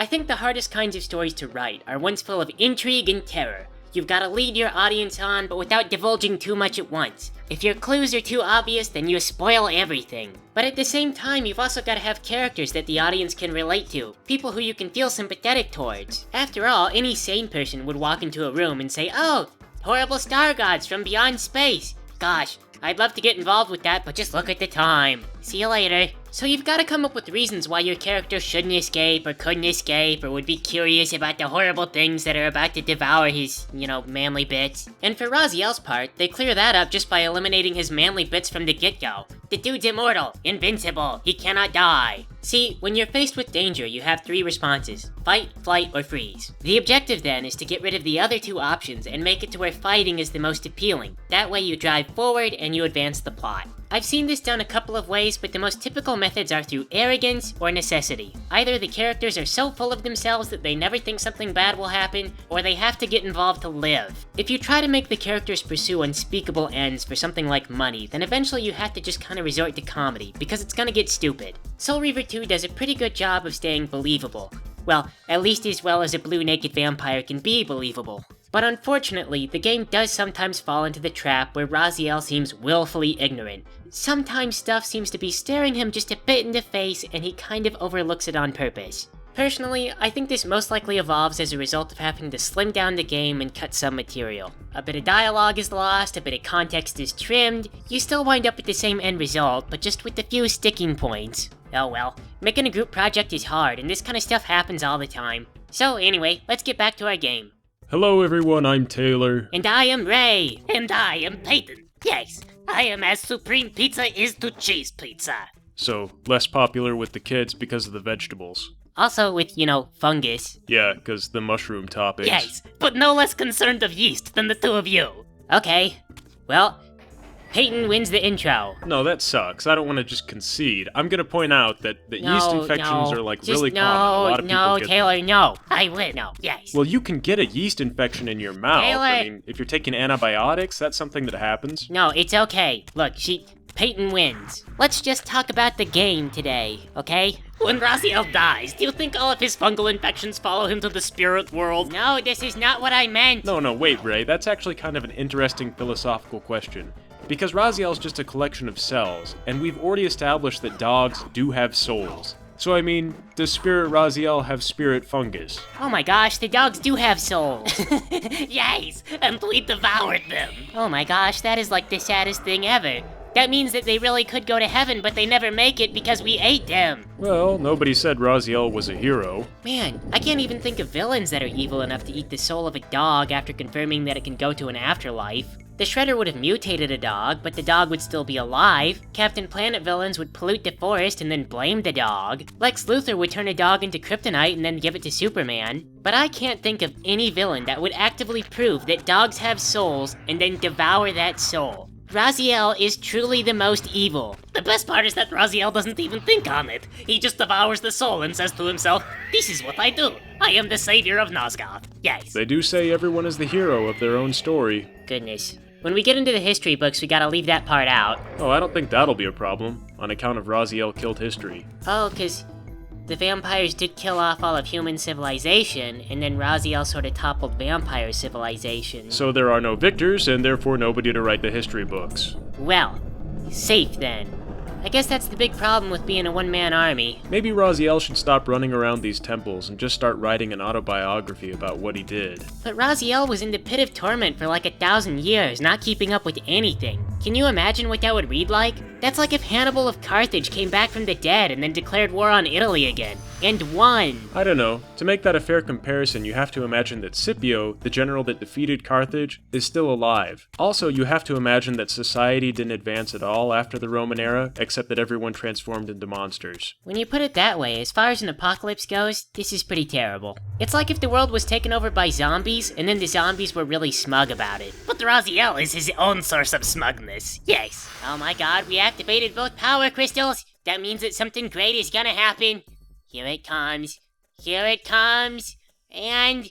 I think the hardest kinds of stories to write are ones full of intrigue and terror. You've got to lead your audience on, but without divulging too much at once. If your clues are too obvious, then you spoil everything. But at the same time, you've also got to have characters that the audience can relate to. People who you can feel sympathetic towards. After all, any sane person would walk into a room and say, "Oh, horrible star gods from beyond space. Gosh, I'd love to get involved with that, but just look at the time. See you later." So you've got to come up with reasons why your character shouldn't escape, or couldn't escape, or would be curious about the horrible things that are about to devour his, manly bits. And for Raziel's part, they clear that up just by eliminating his manly bits from the get-go. The dude's immortal, invincible, he cannot die. See, when you're faced with danger, you have 3 responses: fight, flight, or freeze. The objective then is to get rid of the other 2 options and make it to where fighting is the most appealing. That way you drive forward and you advance the plot. I've seen this done a couple of ways, but the most typical methods are through arrogance or necessity. Either the characters are so full of themselves that they never think something bad will happen, or they have to get involved to live. If you try to make the characters pursue unspeakable ends for something like money, then eventually you have to just kind of resort to comedy, because it's gonna get stupid. Soul Reaver 2 does a pretty good job of staying believable. Well, at least as well as a blue naked vampire can be believable. But unfortunately, the game does sometimes fall into the trap where Raziel seems willfully ignorant. Sometimes stuff seems to be staring him just a bit in the face and he kind of overlooks it on purpose. Personally, I think this most likely evolves as a result of having to slim down the game and cut some material. A bit of dialogue is lost, a bit of context is trimmed, you still wind up with the same end result, but just with a few sticking points. Oh well, making a group project is hard and this kind of stuff happens all the time. So anyway, let's get back to our game. Hello everyone, I'm Taylor. And I am Ray. And I am Peyton. Yes, I am as supreme pizza is to cheese pizza. So, less popular with the kids because of the vegetables. Also with, fungus. Yeah, because the mushroom toppings. Yes, but no less concerned of yeast than the 2 of you. Okay, well, Peyton wins the intro. No, that sucks. I don't want to just concede. I'm going to point out that yeast infections are really common. A lot of people get Taylor, them. no. I win. No, yes. Well, you can get a yeast infection in your mouth. Taylor. I mean, if you're taking antibiotics, that's something that happens. No, it's okay. Look, Peyton wins. Let's just talk about the game today, okay? When Raziel dies, do you think all of his fungal infections follow him to the spirit world? No, this is not what I meant. No, wait, Ray. That's actually kind of an interesting philosophical question. Because Raziel's just a collection of cells, and we've already established that dogs do have souls. So I mean, does Spirit Raziel have spirit fungus? Oh my gosh, the dogs do have souls. Yes, and we devoured them. Oh my gosh, that is like the saddest thing ever. That means that they really could go to heaven, but they never make it because we ate them. Well, nobody said Raziel was a hero. Man, I can't even think of villains that are evil enough to eat the soul of a dog after confirming that it can go to an afterlife. The Shredder would have mutated a dog, but the dog would still be alive. Captain Planet villains would pollute the forest and then blame the dog. Lex Luthor would turn a dog into kryptonite and then give it to Superman. But I can't think of any villain that would actively prove that dogs have souls and then devour that soul. Raziel is truly the most evil. The best part is that Raziel doesn't even think on it. He just devours the soul and says to himself, "This is what I do. I am the savior of Nosgoth." Yes. They do say everyone is the hero of their own story. Goodness. When we get into the history books, we gotta leave that part out. Oh, I don't think that'll be a problem, on account of Raziel killed history. Oh, 'cause the vampires did kill off all of human civilization, and then Raziel sort of toppled vampire civilization. So there are no victors, and therefore nobody to write the history books. Well, safe then. I guess that's the big problem with being a one-man army. Maybe Raziel should stop running around these temples and just start writing an autobiography about what he did. But Raziel was in the pit of torment for like 1,000 years, not keeping up with anything. Can you imagine what that would read like? That's like if Hannibal of Carthage came back from the dead and then declared war on Italy again. And won! I don't know. To make that a fair comparison, you have to imagine that Scipio, the general that defeated Carthage, is still alive. Also, you have to imagine that society didn't advance at all after the Roman era, except that everyone transformed into monsters. When you put it that way, as far as an apocalypse goes, this is pretty terrible. It's like if the world was taken over by zombies, and then the zombies were really smug about it. But Raziel is his own source of smugness. Yes. Oh my god, we activated both power crystals! That means that something great is gonna happen. Here it comes. Here it comes. And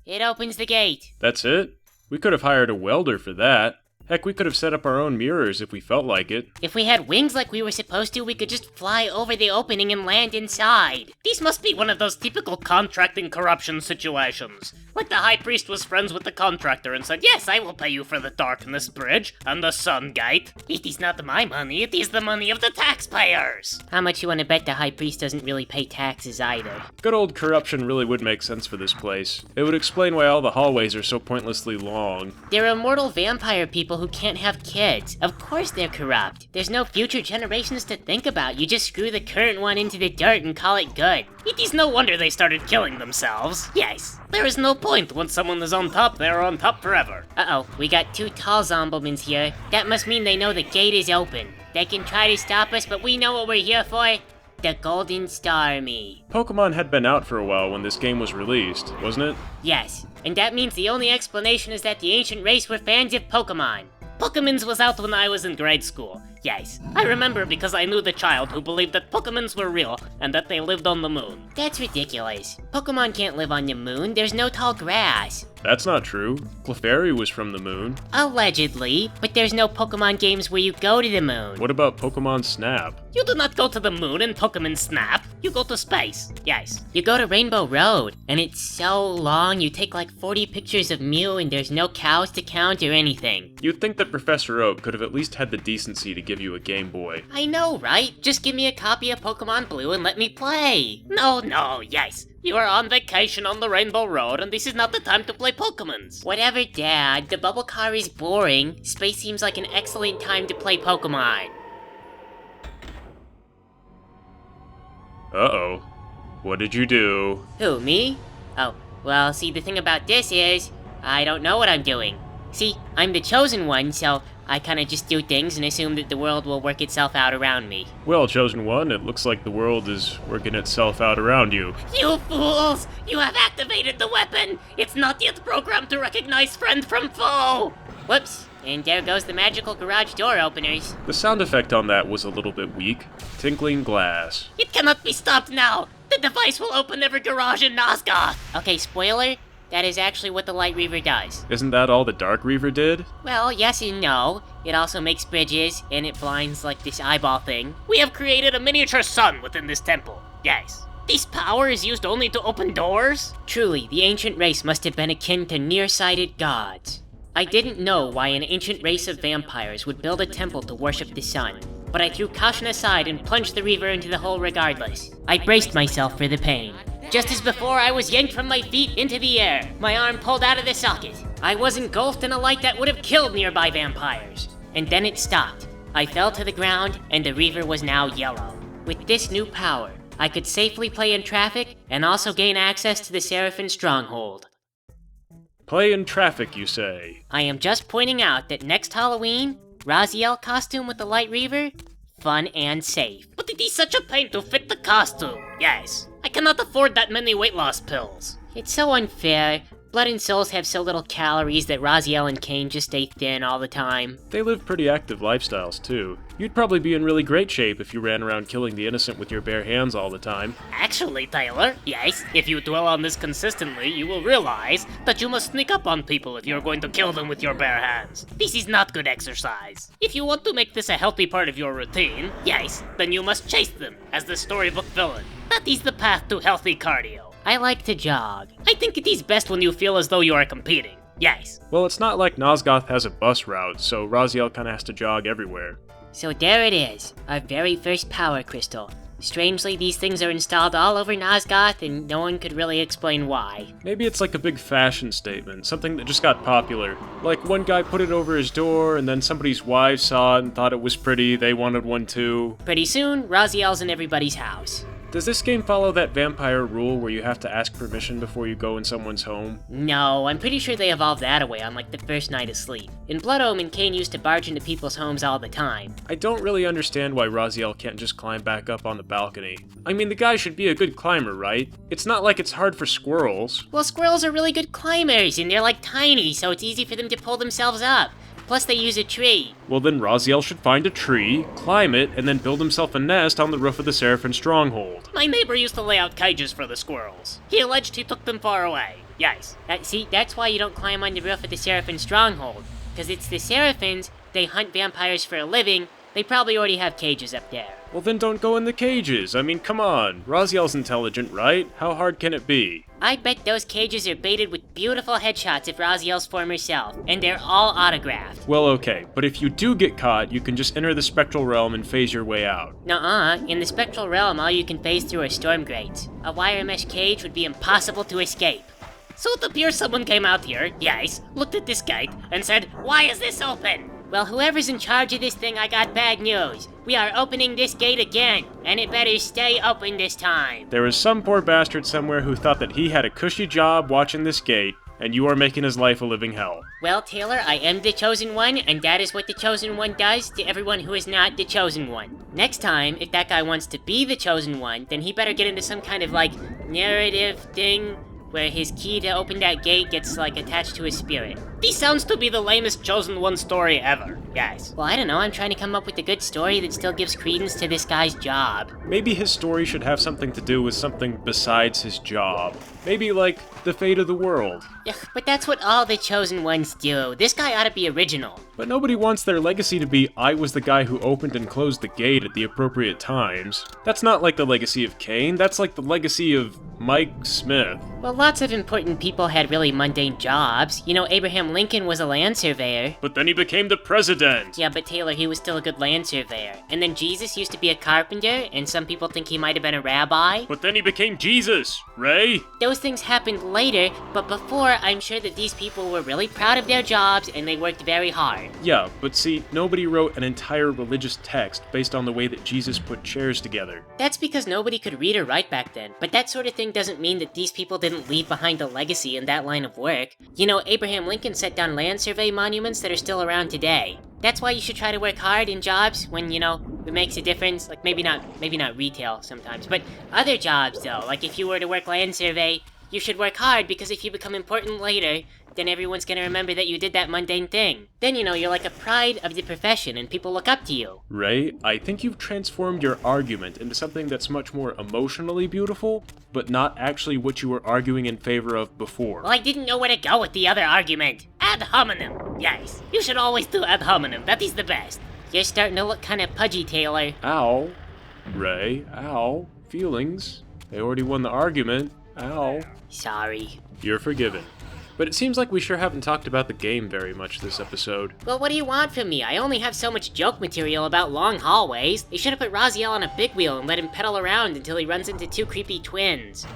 it opens the gate. That's it? We could have hired a welder for that. Heck, we could have set up our own mirrors if we felt like it. If we had wings like we were supposed to, we could just fly over the opening and land inside. This must be one of those typical contracting corruption situations. Like the high priest was friends with the contractor and said, yes, I will pay you for the darkness bridge and the sun gate. It is not my money, it is the money of the taxpayers. How much you want to bet the high priest doesn't really pay taxes either? Good old corruption really would make sense for this place. It would explain why all the hallways are so pointlessly long. They're immortal vampire people who can't have kids. Of course they're corrupt. There's no future generations to think about. You just screw the current one into the dirt and call it good. It is no wonder they started killing themselves. Yes, there is no point. Once someone is on top, they are on top forever. Uh-oh, we got 2 tall zomblemans here. That must mean they know the gate is open. They can try to stop us, but we know what we're here for. The Golden Star Army. Pokemon had been out for a while when this game was released, wasn't it? Yes, and that means the only explanation is that the ancient race were fans of Pokemon. Pokemons was out when I was in grade school. Yes, I remember because I knew the child who believed that Pokemons were real and that they lived on the moon. That's ridiculous. Pokemon can't live on the moon. There's no tall grass. That's not true. Clefairy was from the moon. Allegedly, but there's no Pokemon games where you go to the moon. What about Pokemon Snap? You do not go to the moon in Pokemon Snap. You go to space. Yes. You go to Rainbow Road, and it's so long, you take like 40 pictures of Mew and there's no cows to count or anything. You'd think that Professor Oak could have at least had the decency to give you a Game Boy. I know, right? Just give me a copy of Pokemon Blue and let me play. No, yes. You are on vacation on the Rainbow Road, and this is not the time to play Pokemons. Whatever, Dad. The bubble car is boring. Space seems like an excellent time to play Pokemon. Uh-oh. What did you do? Who, me? Oh, well, see, the thing about this is, I don't know what I'm doing. See, I'm the chosen one, so I kinda just do things and assume that the world will work itself out around me. Well, Chosen One, it looks like the world is working itself out around you. You fools! You have activated the weapon! It's not yet programmed to recognize friend from foe! Whoops, and there goes the magical garage door openers. The sound effect on that was a little bit weak. Tinkling glass. It cannot be stopped now! The device will open every garage in Nosgoth! Okay, spoiler, that is actually what the Light Reaver does. Isn't that all the Dark Reaver did? Well, yes and no. It also makes bridges, and it blinds like this eyeball thing. We have created a miniature sun within this temple. Yes. This power is used only to open doors? Truly, the ancient race must have been akin to nearsighted gods. I didn't know why an ancient race of vampires would build a temple to worship the sun, but I threw caution aside and plunged the Reaver into the hole regardless. I braced myself for the pain. Just as before, I was yanked from my feet into the air, my arm pulled out of the socket. I was engulfed in a light that would have killed nearby vampires. And then it stopped. I fell to the ground, and the Reaver was now yellow. With this new power, I could safely play in traffic and also gain access to the Sarafan stronghold. Play in traffic, you say? I am just pointing out that next Halloween, Raziel costume with the Light Reaver, fun and safe. But it is such a pain to fit the costume. Yes. I cannot afford that many weight loss pills. It's so unfair. Blood and Souls have so little calories that Raziel and Kane just stay thin all the time. They live pretty active lifestyles, too. You'd probably be in really great shape if you ran around killing the innocent with your bare hands all the time. Actually, Taylor, yes, if you dwell on this consistently, you will realize that you must sneak up on people if you're going to kill them with your bare hands. This is not good exercise. If you want to make this a healthy part of your routine, yes, then you must chase them as the storybook villain. That is the path to healthy cardio. I like to jog. I think it is best when you feel as though you are competing. Yes. Well, it's not like Nosgoth has a bus route, so Raziel kinda has to jog everywhere. So there it is, our very first power crystal. Strangely, these things are installed all over Nosgoth, and no one could really explain why. Maybe it's like a big fashion statement, something that just got popular. Like one guy put it over his door, and then somebody's wife saw it and thought it was pretty, they wanted one too. Pretty soon, Raziel's in everybody's house. Does this game follow that vampire rule where you have to ask permission before you go in someone's home? No, I'm pretty sure they evolved that away on like the first night of sleep. In Blood Omen, Kane used to barge into people's homes all the time. I don't really understand why Raziel can't just climb back up on the balcony. I mean, the guy should be a good climber, right? It's not like it's hard for squirrels. Well, squirrels are really good climbers, and they're like tiny, so it's easy for them to pull themselves up. Plus, they use a tree. Well, then Raziel should find a tree, climb it, and then build himself a nest on the roof of the Sarafan stronghold. My neighbor used to lay out cages for the squirrels. He alleged he took them far away. Yes. See, that's why you don't climb on the roof of the Sarafan stronghold. because it's the Sarafans, they hunt vampires for a living, they probably already have cages up there. Well then don't go in the cages. I mean, come on. Raziel's intelligent, right? How hard can it be? I bet those cages are baited with beautiful headshots of Raziel's former self, and they're all autographed. Well, okay, but if you do get caught, you can just enter the spectral realm and phase your way out. Nuh-uh, in the spectral realm all you can phase through are storm grates. A wire mesh cage would be impossible to escape. So it appears someone came out here, yes, looked at this gate, and said, "Why is this open?" Well, whoever's in charge of this thing, I got bad news. We are opening this gate again, and it better stay open this time. There is some poor bastard somewhere who thought that he had a cushy job watching this gate, and you are making his life a living hell. Well, Taylor, I am the Chosen One, and that is what the Chosen One does to everyone who is not the Chosen One. Next time, if that guy wants to be the Chosen One, then he better get into some kind of, narrative thing where his key to open that gate gets, attached to his spirit. This sounds to be the lamest Chosen One story ever, yes. Well, I don't know, I'm trying to come up with a good story that still gives credence to this guy's job. Maybe his story should have something to do with something besides his job. Maybe, the fate of the world. Ugh, but that's what all the Chosen Ones do. This guy ought to be original. But nobody wants their legacy to be, I was the guy who opened and closed the gate at the appropriate times. That's not like the legacy of Cain, that's like the legacy of Mike Smith. Well, lots of important people had really mundane jobs. You know, Abraham Lincoln was a land surveyor. But then he became the president! Yeah, but Taylor, he was still a good land surveyor. And then Jesus used to be a carpenter, and some people think he might have been a rabbi. But then he became Jesus, Ray! Those things happened later, but before, I'm sure that these people were really proud of their jobs, and they worked very hard. Yeah, but see, nobody wrote an entire religious text based on the way that Jesus put chairs together. That's because nobody could read or write back then, but that sort of thing doesn't mean that these people didn't leave behind a legacy in that line of work. You know, Abraham Lincoln set down land survey monuments that are still around today. That's why you should try to work hard in jobs when, it makes a difference. Maybe not retail sometimes, but other jobs though. If you were to work land survey, you should work hard because if you become important later, then everyone's gonna remember that you did that mundane thing. Then, you're like a pride of the profession and people look up to you. Ray, I think you've transformed your argument into something that's much more emotionally beautiful, but not actually what you were arguing in favor of before. Well, I didn't know where to go with the other argument. Ad hominem, yes. You should always do ad hominem, that is the best. You're starting to look kind of pudgy, Taylor. Ow. Ray, ow. Feelings. They already won the argument. Ow. Sorry. You're forgiven. But it seems like we sure haven't talked about the game very much this episode. Well, what do you want from me? I only have so much joke material about long hallways. They should have put Raziel on a big wheel and let him pedal around until he runs into two creepy twins.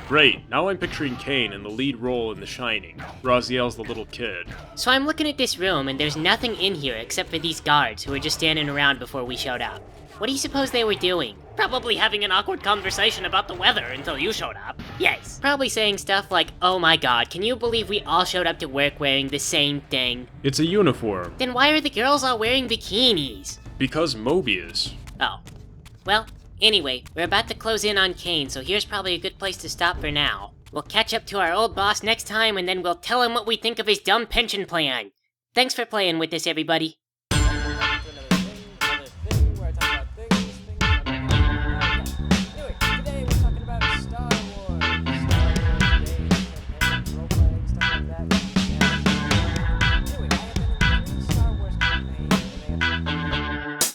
Great, now I'm picturing Cain in the lead role in The Shining. Raziel's the little kid. So I'm looking at this room and there's nothing in here except for these guards who were just standing around before we showed up. What do you suppose they were doing? Probably having an awkward conversation about the weather until you showed up. Yes. Probably saying stuff like, oh my god, can you believe we all showed up to work wearing the same thing? It's a uniform. Then why are the girls all wearing bikinis? Because Mobius. Oh. Well, anyway, we're about to close in on Cain, so here's probably a good place to stop for now. We'll catch up to our old boss next time, and then we'll tell him what we think of his dumb pension plan. Thanks for playing with us, everybody.